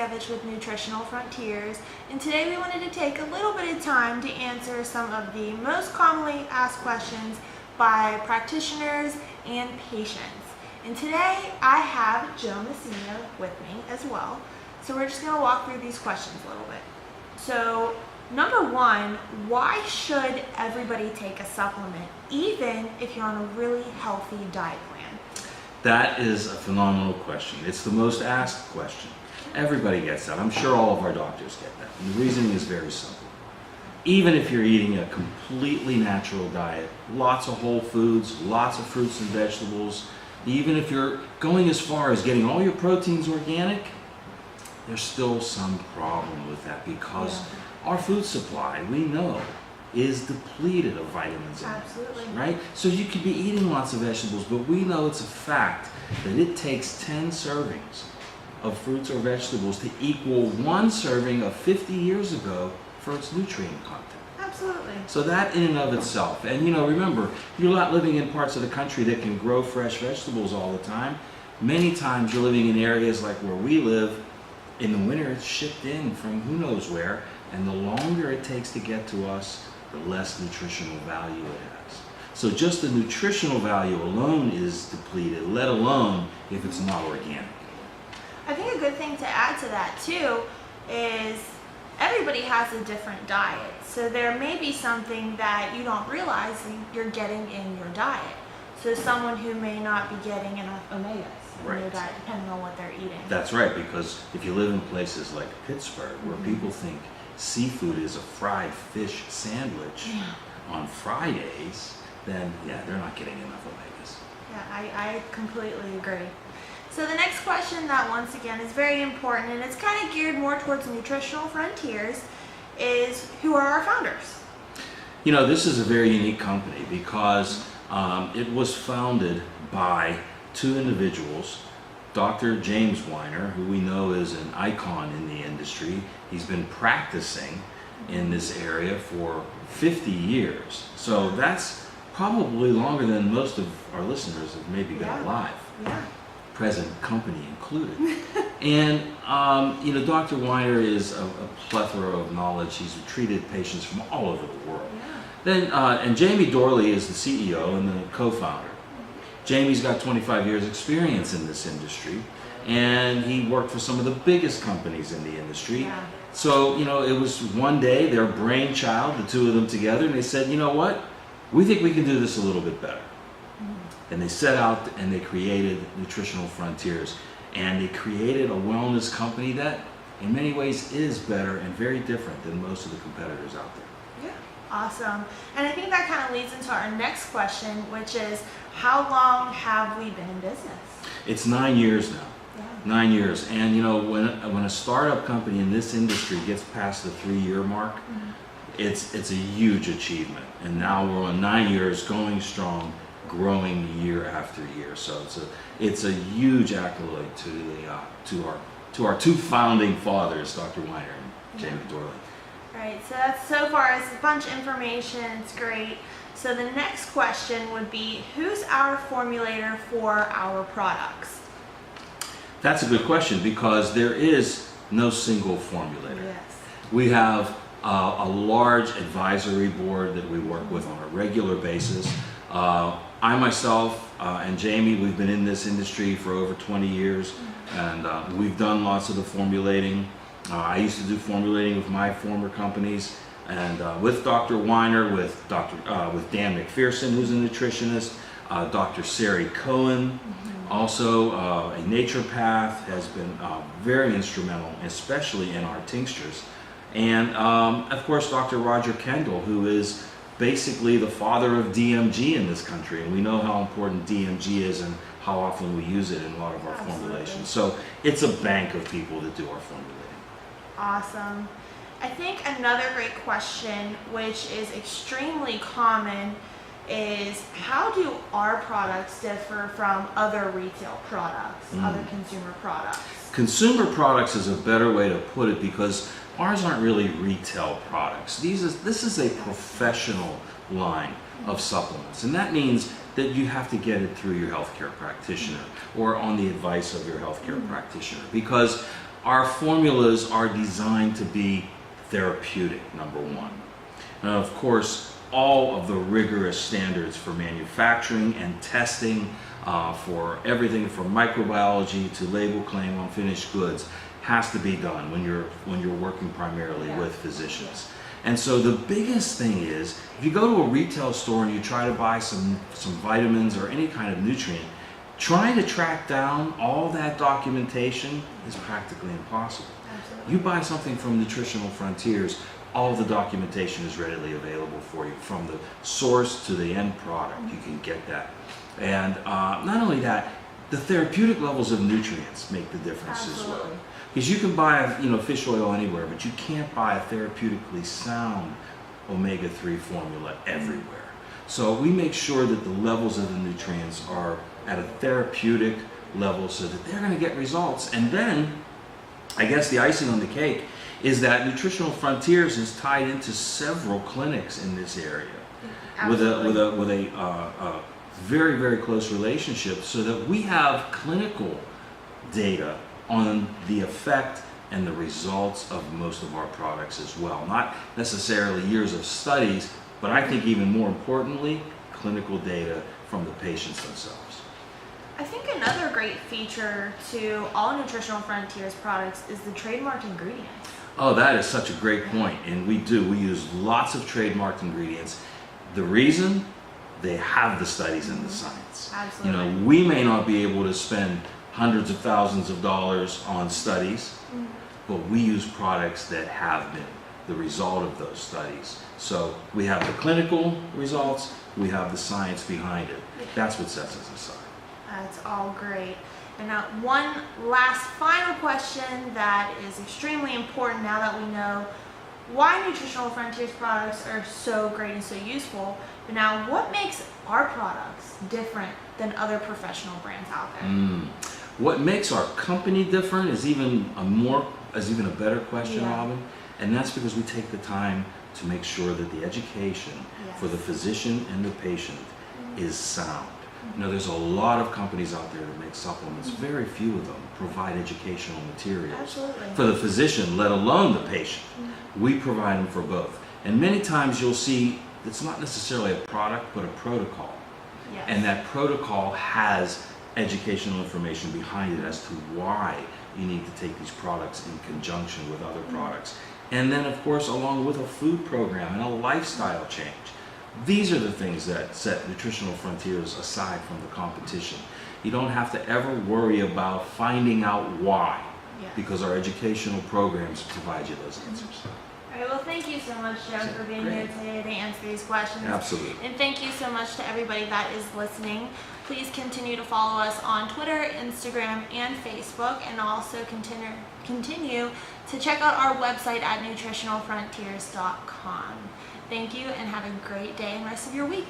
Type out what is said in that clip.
with Nutritional Frontiers, and today we wanted to take a little bit of time to answer some of the most commonly asked questions by practitioners and patients. And today I have Joe with me as well, so we're just going to walk through these questions a little bit. So number one, why should everybody take a supplement even if you're on a really healthy diet plan? That is a phenomenal question. It's the most asked question. Everybody gets that. I'm sure all of our doctors get that. And the reasoning is very simple. Even if you're eating a completely natural diet, lots of whole foods, lots of fruits and vegetables, even if you're going as far as getting all your proteins organic, there's still some problem with that because our food supply, we know, is depleted of vitamins and Absolutely. minerals, right? So you could be eating lots of vegetables, but we know it's a fact that it takes 10 servings of fruits or vegetables to equal one serving of 50 years ago for its nutrient content. Absolutely. So that in and of itself, and remember, you're not living in parts of the country that can grow fresh vegetables all the time. Many times you're living in areas like where we live. In the winter, it's shipped in from who knows where, and the longer it takes to get to us, the less nutritional value it has. So just the nutritional value alone is depleted, let alone if it's not organic. I think a good thing to add to that too is everybody has a different diet. So there may be something that you don't realize you're getting in your diet. So someone who may not be getting enough omegas in their diet, depending on what they're eating. That's right, because if you live in places like Pittsburgh, where people think seafood is a fried fish sandwich on Fridays, then they're not getting enough omegas. Yeah, I completely agree. So the next question that once again is very important, and it's kind of geared more towards Nutritional Frontiers, is who are our founders? This is a very unique company because it was founded by two individuals. Dr. James Weiner, who we know is an icon in the industry. He's been practicing in this area for 50 years. So that's probably longer than most of our listeners have maybe been alive. Yeah. Present company included. And, Dr. Weiner is a plethora of knowledge. He's treated patients from all over the world. Then, and Jamie Dorley is the CEO and the co-founder. Jamie's got 25 years experience in this industry, and he worked for some of the biggest companies in the industry. So, it was one day their brainchild, the two of them together, and they said, you know what? We think we can do this a little bit better. And they set out and they created Nutritional Frontiers, and they created a wellness company that in many ways is better and very different than most of the competitors out there. Awesome. And I think that kind of leads into our next question, which is, how long have we been in business? It's 9 years now. 9 years. And when a startup company in this industry gets past the 3-year mark, it's a huge achievement. And now we're on 9 years, going strong, growing year after year. So it's a huge accolade to our two founding fathers, Dr. Weiner and Jamie Dorley. Right, so that's so far it's a bunch of information, it's great. So the next question would be, who's our formulator for our products? That's a good question because there is no single formulator. We have a large advisory board that we work with on a regular basis. I myself and Jamie, we've been in this industry for over 20 years, and we've done lots of the formulating. I used to do formulating with my former companies, and with Dr. Weiner, with Dan McPherson, who's a nutritionist, Dr. Sari Cohen, also a naturopath, has been very instrumental, especially in our tinctures. And of course, Dr. Roger Kendall, who is basically the father of DMG in this country, and we know how important DMG is and how often we use it in a lot of our formulations. So it's a bank of people that do our formulating. Awesome. I think another great question, which is extremely common, is how do our products differ from other retail products, other consumer products? Consumer products is a better way to put it because ours aren't really retail products. This is a professional line of supplements, and that means that you have to get it through your healthcare practitioner or on the advice of your healthcare practitioner, because our formulas are designed to be therapeutic, number one. And of course, all of the rigorous standards for manufacturing and testing for everything from microbiology to label claim on finished goods has to be done when you're working primarily with physicians. And so the biggest thing is, if you go to a retail store and you try to buy some vitamins or any kind of nutrient, trying to track down all that documentation is practically impossible. Absolutely. You buy something from Nutritional Frontiers, all the documentation is readily available for you, from the source to the end product. You can get that. And not only that, the therapeutic levels of nutrients make the difference as well. Because you can buy fish oil anywhere, but you can't buy a therapeutically sound omega-3 formula everywhere. So we make sure that the levels of the nutrients are at a therapeutic level so that they're going to get results. And then, I guess the icing on the cake is that Nutritional Frontiers is tied into several clinics in this area with a very, very close relationship, so that we have clinical data on the effect and the results of most of our products as well. Not necessarily years of studies, but I think even more importantly, clinical data from the patients themselves. I think another great feature to all Nutritional Frontiers products is the trademarked ingredients. Oh, that is such a great point. And we use lots of trademarked ingredients. The reason, they have the studies and the science. Absolutely. We may not be able to spend hundreds of thousands of dollars on studies, but we use products that have been the result of those studies. So we have the clinical results, we have the science behind it. That's what sets us aside. That's all great. And now one last final question that is extremely important now that we know why Nutritional Frontiers products are so great and so useful. But now, what makes our products different than other professional brands out there? What makes our company different is even a better question, Robyn. And that's because we take the time to make sure that the education for the physician and the patient is sound. There's a lot of companies out there that make supplements. Very few of them provide educational materials for the physician, let alone the patient. We provide them for both. And many times you'll see it's not necessarily a product, but a protocol. And that protocol has educational information behind it as to why you need to take these products in conjunction with other products. And then, of course, along with a food program and a lifestyle change. These are the things that set Nutritional Frontiers aside from the competition. You don't have to ever worry about finding out why, because our educational programs provide you those answers. All right, well, thank you so much, Joe, for being here today to answer these questions. Absolutely. And thank you so much to everybody that is listening. Please continue to follow us on Twitter, Instagram, and Facebook, and also continue to check out our website at nutritionalfrontiers.com. Thank you, and have a great day and rest of your week.